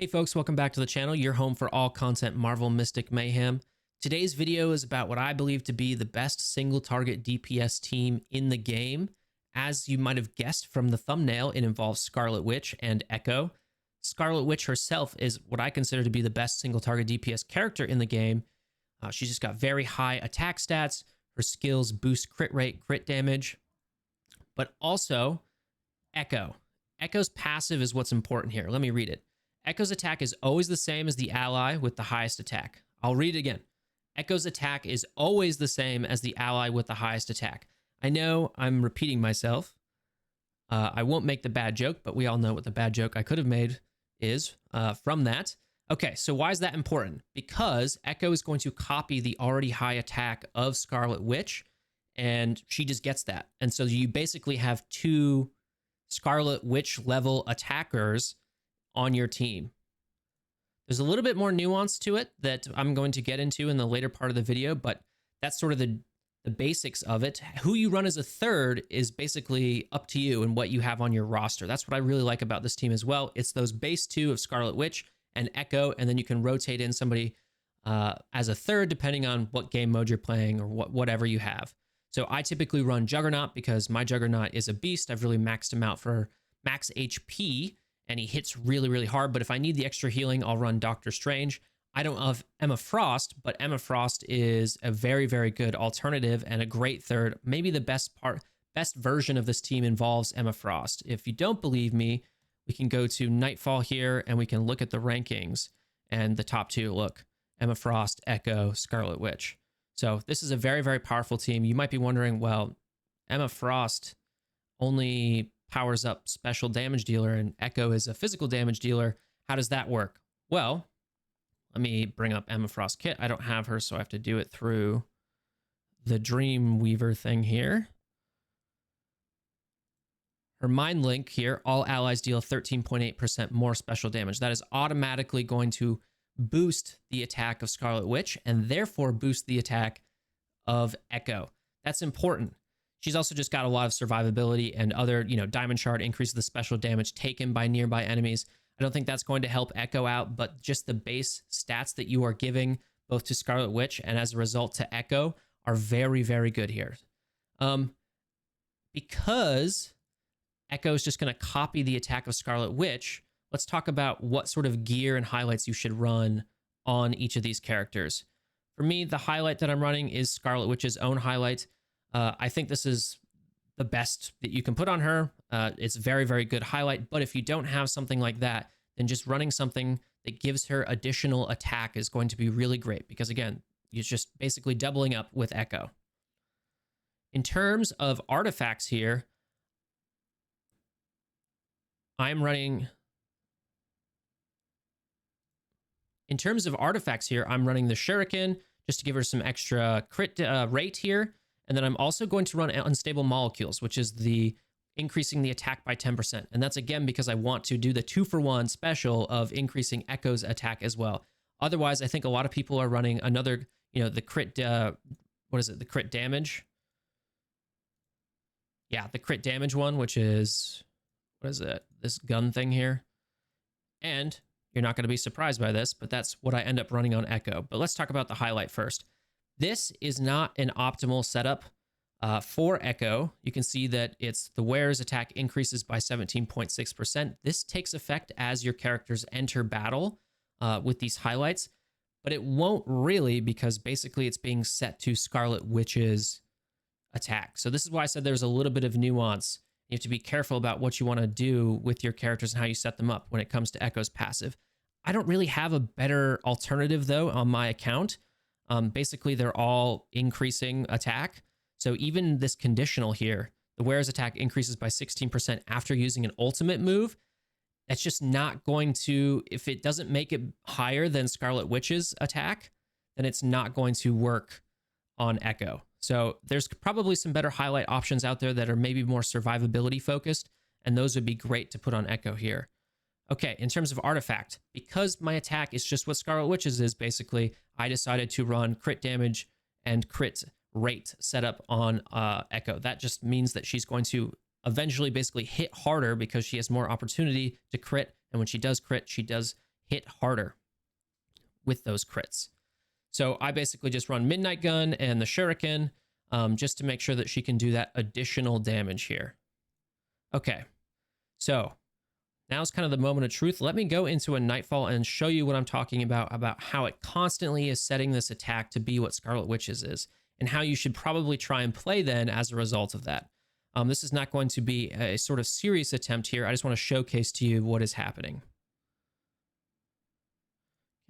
Hey folks, welcome back to the channel, your home for all content Marvel Mystic Mayhem. Today's video is about what I believe to be the best single target DPS team in the game. As you might have guessed from the thumbnail, it involves Scarlet Witch and Echo. Scarlet Witch herself is what I consider to be the best single target DPS character in the game. She's just got very high attack stats. Her skills boost crit rate, crit damage, but also Echo. Echo's passive is what's important here. Let me read it. Echo's attack is always the same as the ally with the highest attack. I'll read it again. Echo's attack is always the same as the ally with the highest attack. I know I'm repeating myself. I won't make the bad joke, but we all know what the bad joke I could have made is from that. Okay, so why is that important? Because Echo is going to copy the already high attack of Scarlet Witch, and she just gets that. And so you basically have two Scarlet Witch level attackers on your team. There's a little bit more nuance to it that I'm going to get into in the later part of the video, but that's sort of the basics of it. Who you run as a third is basically up to you and what you have on your roster. That's what I really like about this team as well. It's those base two of Scarlet Witch and Echo, and then you can rotate in somebody as a third depending on what game mode you're playing or whatever you have. So I typically run Juggernaut because my Juggernaut is a beast. I've really maxed him out for max HP, and he hits really, really hard. But if I need the extra healing, I'll run Doctor Strange. I don't have Emma Frost, but Emma Frost is a very, very good alternative and a great third. Maybe the best version of this team involves Emma Frost. If you don't believe me, we can go to Nightfall here and we can look at the rankings, and the top two look: Emma Frost, Echo, Scarlet Witch. So this is a very, very powerful team. You might be wondering, well, Emma Frost only powers up special damage dealer and Echo is a physical damage dealer. How does that work? Well, let me bring up Emma Frost kit. I don't have her, so I have to do it through the Dreamweaver thing here. Her Mind Link here, all allies deal 13.8% more special damage. That is automatically going to boost the attack of Scarlet Witch and therefore boost the attack of Echo. That's important. She's also just got a lot of survivability and other, Diamond Shard increases the special damage taken by nearby enemies. I don't think that's going to help Echo out, but just the base stats that you are giving both to Scarlet Witch and as a result to Echo are very, very good here. Because Echo is just going to copy the attack of Scarlet Witch, let's talk about what sort of gear and highlights you should run on each of these characters. For me, the highlight that I'm running is Scarlet Witch's own highlight. I think this is the best that you can put on her. It's a very, very good highlight. But if you don't have something like that, then just running something that gives her additional attack is going to be really great. Because again, you're just basically doubling up with Echo. In terms of artifacts here, I'm running... In terms of artifacts here, I'm running the Shuriken just to give her some extra crit rate here. And then I'm also going to run Unstable Molecules, which is the increasing the attack by 10%. And that's again because I want to do the 2-for-1 special of increasing Echo's attack as well. Otherwise, I think a lot of people are running another, the crit, what is it? The crit damage. Yeah, the crit damage one, which is, what is it? This gun thing here. And you're not going to be surprised by this, but that's what I end up running on Echo. But let's talk about the highlight first. This is not an optimal setup for Echo. You can see that it's the wearer's attack increases by 17.6%. This takes effect as your characters enter battle with these highlights, but it won't really because basically it's being set to Scarlet Witch's attack. So this is why I said there's a little bit of nuance. You have to be careful about what you want to do with your characters and how you set them up when it comes to Echo's passive. I don't really have a better alternative though on my account. Basically, they're all increasing attack. So even this conditional here, the wearer's attack increases by 16% after using an ultimate move. That's just not going to, if it doesn't make it higher than Scarlet Witch's attack, then it's not going to work on Echo. So there's probably some better highlight options out there that are maybe more survivability focused, and those would be great to put on Echo here. Okay, in terms of artifact, because my attack is just what Scarlet Witch's is, basically, I decided to run crit damage and crit rate setup on Echo. That just means that she's going to eventually basically hit harder because she has more opportunity to crit, and when she does crit, she does hit harder with those crits. So I basically just run Midnight Gun and the Shuriken just to make sure that she can do that additional damage here. Okay, so now's kind of the moment of truth. Let me go into a Nightfall and show you what I'm talking about how it constantly is setting this attack to be what Scarlet Witch's is, and how you should probably try and play then as a result of that. This is not going to be a sort of serious attempt here. I just want to showcase to you what is happening.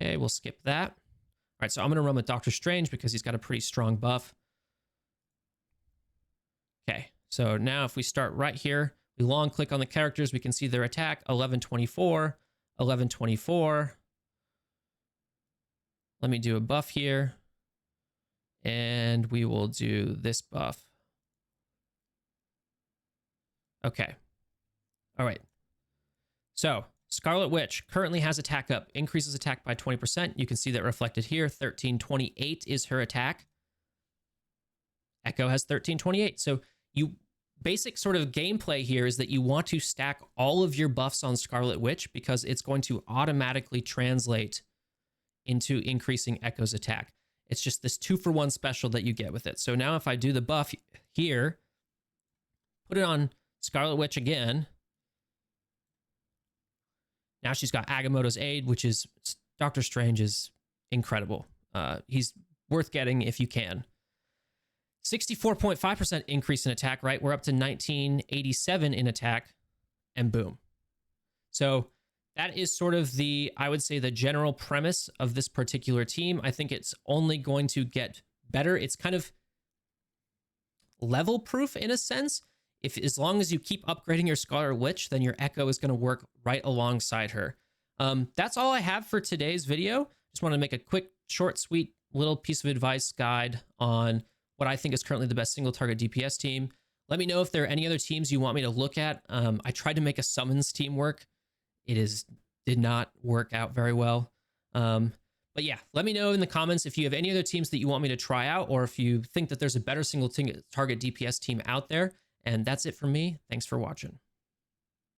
Okay, we'll skip that. All right, so I'm going to run with Doctor Strange because he's got a pretty strong buff. Okay, so now if we start right here, we long click on the characters, we can see their attack, 1124, 1124. Let me do a buff here, and we will do this buff. Okay. All right. So Scarlet Witch currently has attack up, increases attack by 20%. You can see that reflected here. 1328 is her attack. Echo has 1328. So basic sort of gameplay here is that you want to stack all of your buffs on Scarlet Witch because it's going to automatically translate into increasing Echo's attack. It's just this 2-for-1 special that you get with it. So now if I do the buff here, put it on Scarlet Witch again. Now she's got Agamotto's Aid, which is Doctor Strange is incredible. He's worth getting if you can. 64.5% increase in attack, right? We're up to 1987 in attack, and boom. So that is sort of I would say the general premise of this particular team. I think it's only going to get better. It's kind of level proof in a sense. As long as you keep upgrading your Scarlet Witch, then your Echo is going to work right alongside her. That's all I have for today's video. Just want to make a quick, short, sweet little piece of advice guide on what I think is currently the best single target DPS team. Let me know if there are any other teams you want me to look at. I tried to make a summons team work. It did not work out very well. But yeah, let me know in the comments if you have any other teams that you want me to try out, or if you think that there's a better single target DPS team out there. And that's it from me. Thanks for watching.